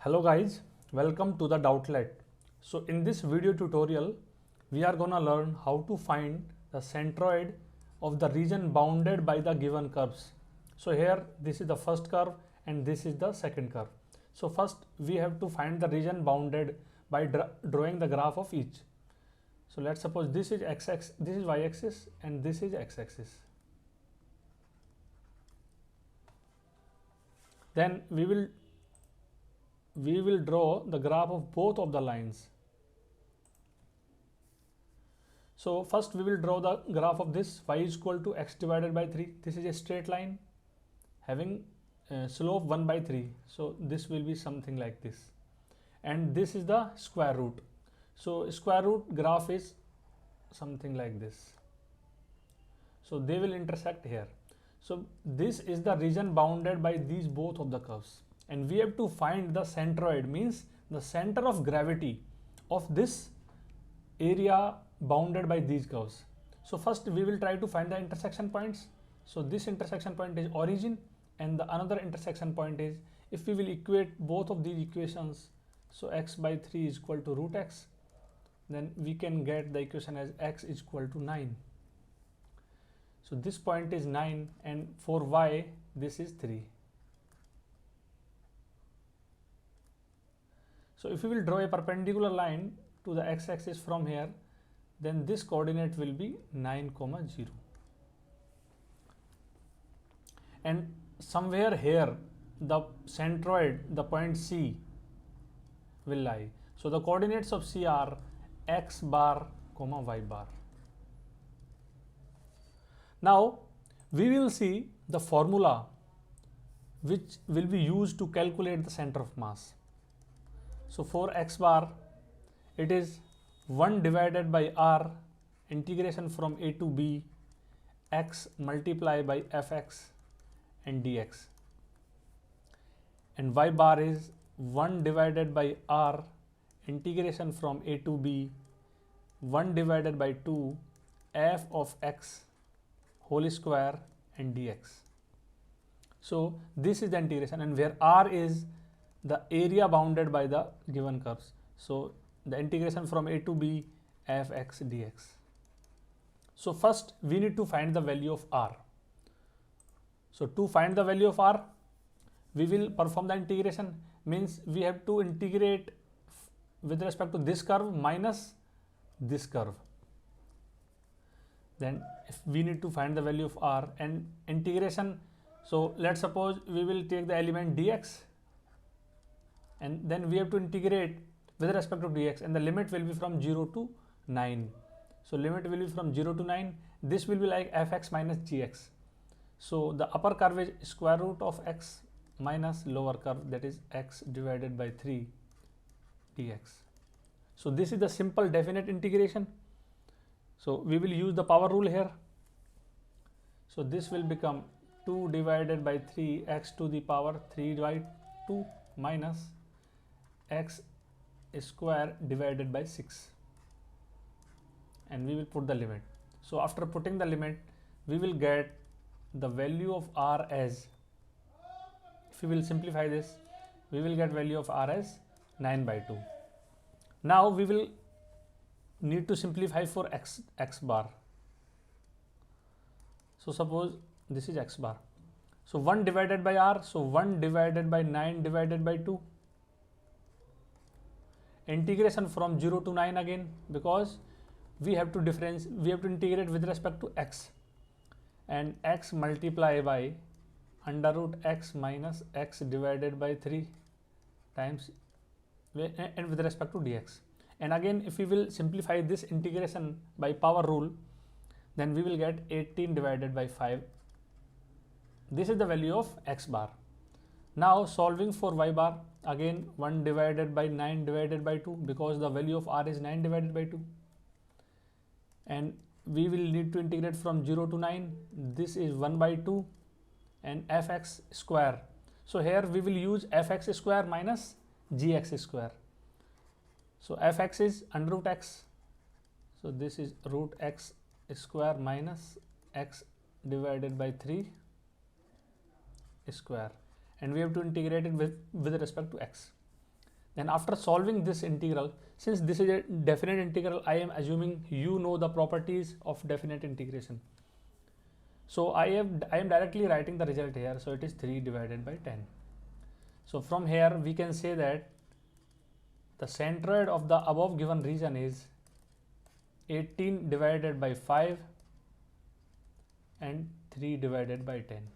Hello guys, welcome to the Doubtlet. So in this video tutorial, we are gonna learn how to find the centroid of the region bounded by the given curves. So here, this is the first curve and this is the second curve. So first we have to find the region bounded by drawing the graph of each. So let's suppose this is x-axis, this is y-axis and this is x-axis. Then we will draw the graph of both of the lines. So first we will draw the graph of this y is equal to x divided by 3. This is a straight line having slope 1 by 3. So this will be something like this. And this is the square root. So square root graph is something like this. So they will intersect here. So this is the region bounded by these both of the curves. And we have to find the centroid, means the center of gravity of this area bounded by these curves. So first we will try to find the intersection points. So this intersection point is origin and the another intersection point is, if we will equate both of these equations, so x by 3 is equal to root x, then we can get the equation as x is equal to 9. So this point is 9 and for y this is 3. So if we will draw a perpendicular line to the x-axis from here, then this coordinate will be 9, 0. And somewhere here the centroid, the point C will lie. So the coordinates of C are x bar, y bar. Now we will see the formula which will be used to calculate the center of mass. So for x bar, it is 1 divided by r integration from a to b x multiply by fx and dx. And y bar is 1 divided by r integration from a to b 1 divided by 2 f of x whole square and dx. So this is the integration, and where r is the area bounded by the given curves. So the integration from a to b fx dx. So first we need to find the value of r. So to find the value of r, we will perform the integration, means we have to integrate with respect to this curve minus this curve. Then if we need to find the value of r and integration, so let's suppose we will take the element dx and then we have to integrate with respect to dx, and the limit will be from 0 to 9. So limit will be from 0 to 9. This will be like fx minus gx. So the upper curve is square root of x minus lower curve, that is x divided by 3 dx. So this is the simple definite integration. So we will use the power rule here. So this will become 2 divided by 3 x to the power 3 by 2 minus x square divided by 6, and we will put the limit. So after putting the limit, we will get the value of r as, if we will simplify this, we will get value of r as 9 by 2. Now we will need to simplify for x bar. So suppose this is x bar. So 1 divided by r, so 1 divided by 9 divided by 2. Integration from 0 to 9 again, because we have to integrate with respect to x, and x multiply by under root x minus x divided by 3 times and with respect to dx. And again if we will simplify this integration by power rule, then we will get 18 divided by 5. This is the value of x bar. Now solving for y bar, again 1 divided by 9 divided by 2, because the value of r is 9 divided by 2. And we will need to integrate from 0 to 9. This is 1 by 2 and fx square. So here we will use fx square minus gx square. So fx is under root x. So this is root x square minus x divided by 3 square, and we have to integrate it with respect to x. Then after solving this integral, since this is a definite integral, I am assuming you know the properties of definite integration. So I am directly writing the result here. So it is 3 divided by 10. So from here we can say that the centroid of the above given region is 18 divided by 5 and 3 divided by 10.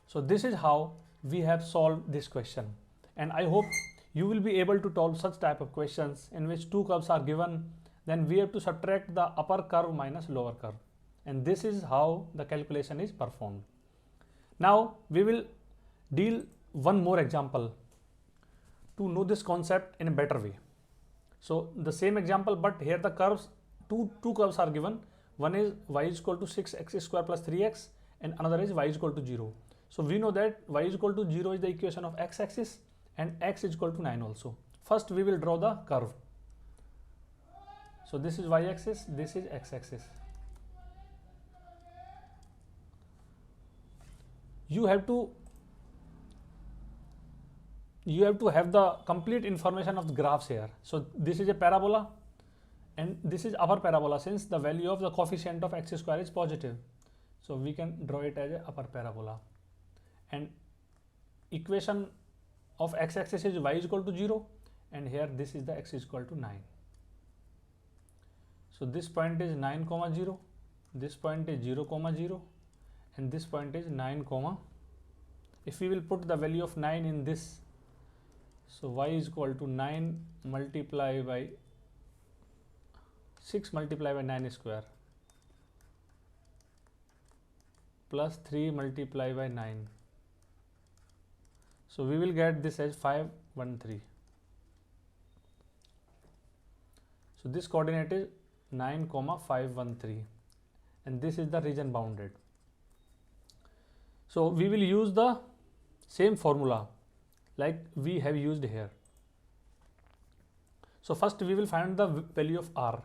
So this is how we have solved this question, and I hope you will be able to solve such type of questions in which two curves are given, then we have to subtract the upper curve minus lower curve, and this is how the calculation is performed. Now we will deal one more example to know this concept in a better way. So the same example, but here the curves, two curves are given. One is y is equal to 6x square plus 3x and another is y is equal to 0. So we know that y is equal to 0 is the equation of x-axis and x is equal to 9 also. First we will draw the curve. So this is y-axis, this is x-axis. You have to have the complete information of the graphs here. So this is a parabola and this is upper parabola, since the value of the coefficient of x square is positive. So we can draw it as a upper parabola. And equation of x-axis is y is equal to 0 and here this is the x is equal to 9. So this point is 9 comma 0, this point is 0 comma 0 and this point is 9 comma. If we will put the value of 9 in this, so y is equal to 9 multiplied by 6 multiplied by 9 square plus 3 multiplied by 9. So we will get this as 513. So this coordinate is 9 comma 513 and this is the region bounded. So we will use the same formula like we have used here. So first we will find the value of r.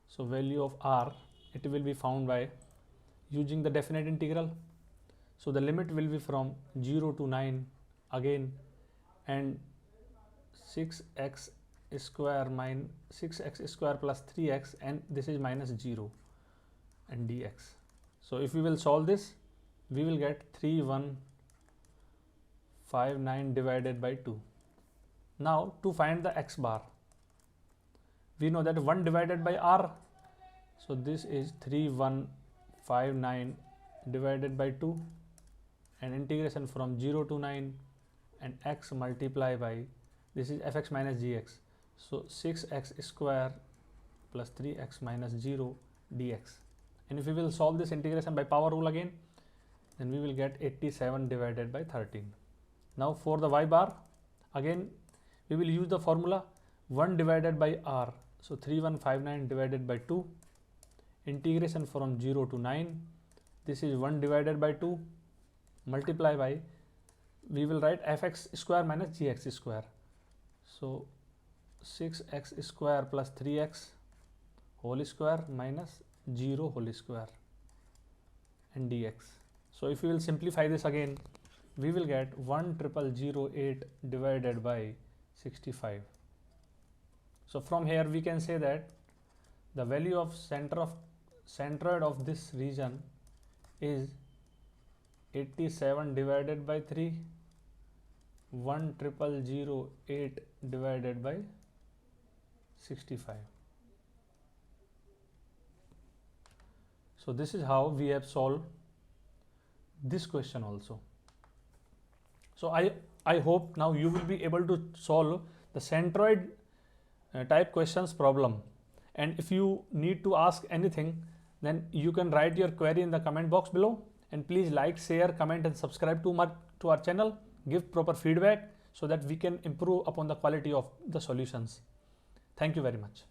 So value of r, it will be found by using the definite integral. So the limit will be from 0 to 9 again, and 6x square minus 6x square plus 3x, and this is minus 0 and dx. So if we will solve this, we will get 3159 divided by 2. Now to find the x bar, we know that 1 divided by r, so this is 3159 divided by 2 and integration from 0 to 9 and x multiply by, this is fx minus gx, so 6x square plus 3x minus 0 dx. And if we will solve this integration by power rule again, then we will get 87 divided by 13. Now for the y bar, again we will use the formula 1 divided by r, so 3159 divided by 2, integration from 0 to 9, this is 1 divided by 2, multiply by, we will write fx square minus gx square, so 6x square plus 3x whole square minus 0 whole square and dx. So if we will simplify this again, we will get 10008 divided by 65. So from here we can say that the value of centroid of this region is 87 divided by 3, 10008 divided by 65. So this is how we have solved this question also. So I hope now you will be able to solve the centroid type questions problem, and if you need to ask anything, then you can write your query in the comment box below, and please like, share, comment and subscribe to our channel. Give proper feedback so that we can improve upon the quality of the solutions. Thank you very much.